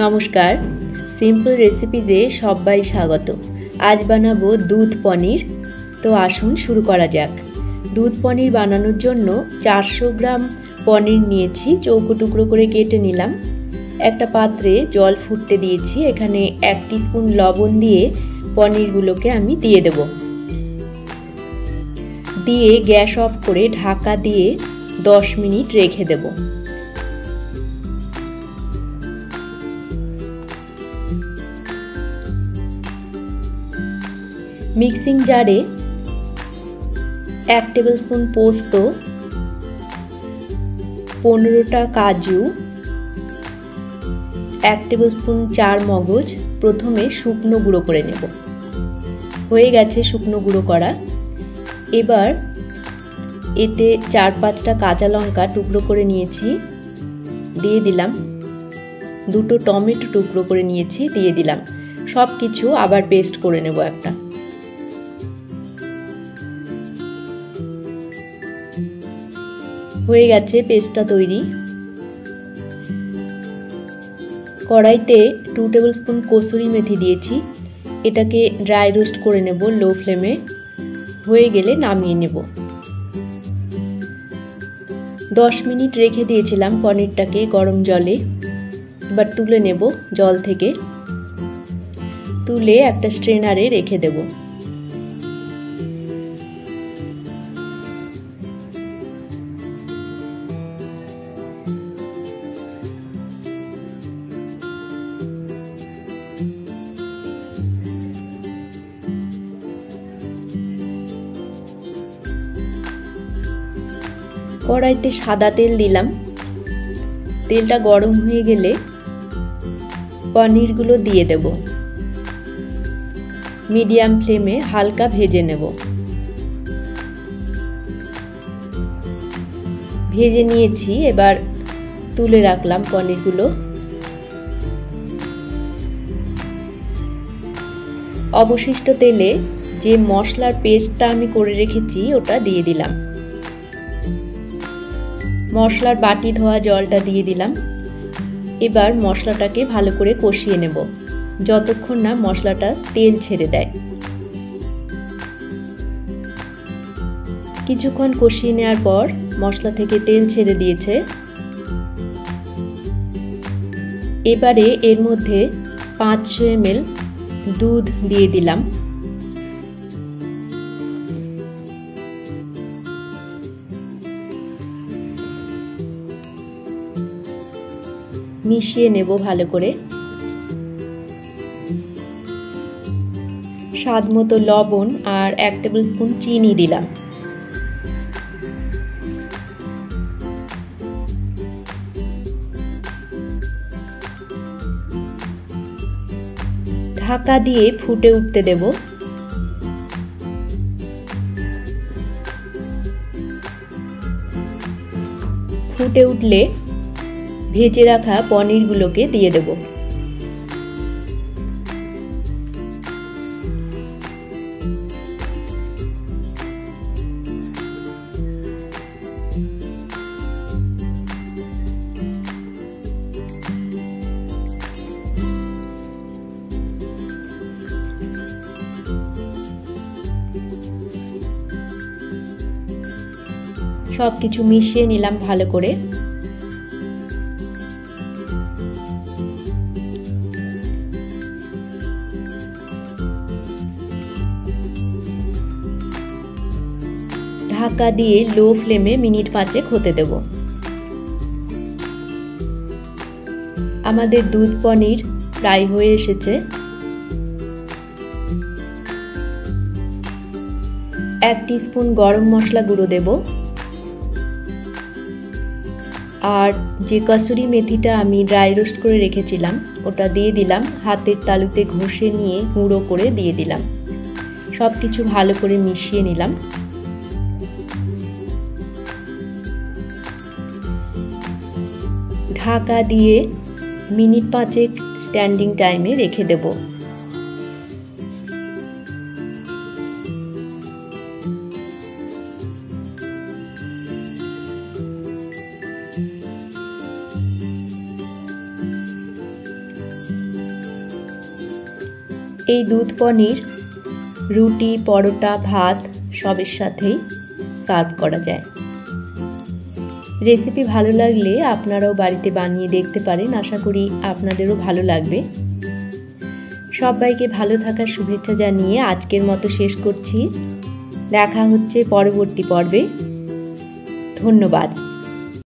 নমস্কার, সিম্পল রেসিপিতে সবাই স্বাগত। আজ বানাবো দুধ পনির। তো আসুন শুরু করা যাক। দুধ পনির বানানোর জন্য 400 গ্রাম পনির নিয়েছি, চৌকো টুকরো করে কেটে নিলাম। একটা পাত্রে জল ফুটতে দিয়েছি, এখানে 1 টিস্পুন লবণ দিয়ে পনিরগুলোকে আমি দিয়ে দেব। দিয়ে গ্যাস অফ করে ঢাকা দিয়ে 10 মিনিট রেখে দেব। মিক্সিং জারে 1 টেবিলস্পুন পোস্ত, 15টা কাজু, 1 টেবিলস্পুন চার মগজ প্রথমে শুকনো গুঁড়ো করে নেব। হয়ে গেছে শুকনো গুঁড়ো করা। এবার এতে 4-5টা কাঁচা লঙ্কা টুকরো করে নিয়েছি, দিয়ে দিলাম। 2টো টমেটো টুকরো করে নিয়েছি, দিয়ে দিলাম। সব কিছু আবার পেস্ট করে নেব একটা। হয়ে গেছে পেস্টটা তৈরি। কড়াইতে 2 টেবিলস্পুন কসুরি মেথি দিয়েছি, এটাকে ড্রাই রোস্ট করে নেব লো ফ্লেমে। হয়ে গেলে নামিয়ে নেব। 10 মিনিট রেখে দিয়েছিলাম পনিরটাকে গরম জলে। এবার তুলে নেব জল থেকে। তুলে একটা স্ট্রেনারে রেখে দেব। কড়াইতে সাদা তেল দিলাম। তেলটা গরম হয়ে গেলে পনিরগুলো দিয়ে দেব। মিডিয়াম ফ্লেমে হালকা ভেজে নেব। ভেজে নিয়েছি, এবার তুলে রাখলাম পনিরগুলো। অবশিষ্ট তেলে যে মশলার পেস্টটা আমি করে রেখেছি ওটা দিয়ে দিলাম। মশলার বাটি ধোয়া জলটা দিয়ে দিলাম। এবার মশলাটাকে ভালো করে কষিয়ে নেব, যতক্ষণ না মশলাটা তেল ছেড়ে দেয়। কিছুক্ষণ কষিয়ে নেওয়ার পর মশলা থেকে তেল ছেড়ে দিয়েছে। এবারে এর মধ্যে 500 ml দুধ দিয়ে দিলাম। মিশিয়ে নেব ভালো করে। স্বাদ মতো লবণ আর 1 টেবিলস্পুন চিনি দিলাম। ঢাকা দিয়ে ফুটে উঠতে দেব। ফুটে উঠলে ভেজে রাখা পনিরগুলোকে দিয়ে দেব। সবকিছু মিশিয়ে নিলাম ভালো করে। ঢাকা দিয়ে লো ফ্লেমে মিনিট 5 হতে দেব। আমাদের দুধ পনির প্রায় হয়ে এসেছে। 1 টিস্পুন গরম মশলা গুঁড়ো দেব। আর যে কসুরি মেথিটা আমি ড্রাই রোস্ট করে রেখেছিলাম ওটা দিয়ে দিলাম। হাতের তালুতে ঘষে নিয়ে গুঁড়ো করে দিয়ে দিলাম। সব কিছু ভালো করে মিশিয়ে নিলাম। ঢাকা দিয়ে মিনিট 5 স্ট্যান্ডিং টাইমে রেখে দেব। এই দুধ পনির রুটি, পরোটা, ভাত সবের সাথেই সার্ভ করা যায়। রেসিপি ভালো লাগলে আপনারাও বাড়িতে বানিয়ে দেখতে পারেন। আশা করি আপনাদেরও ভালো লাগবে। সবাইকে ভালো থাকার শুভেচ্ছা জানিয়ে আজকের মতো শেষ করছি। দেখা হচ্ছে পরবর্তী পর্বে। ধন্যবাদ।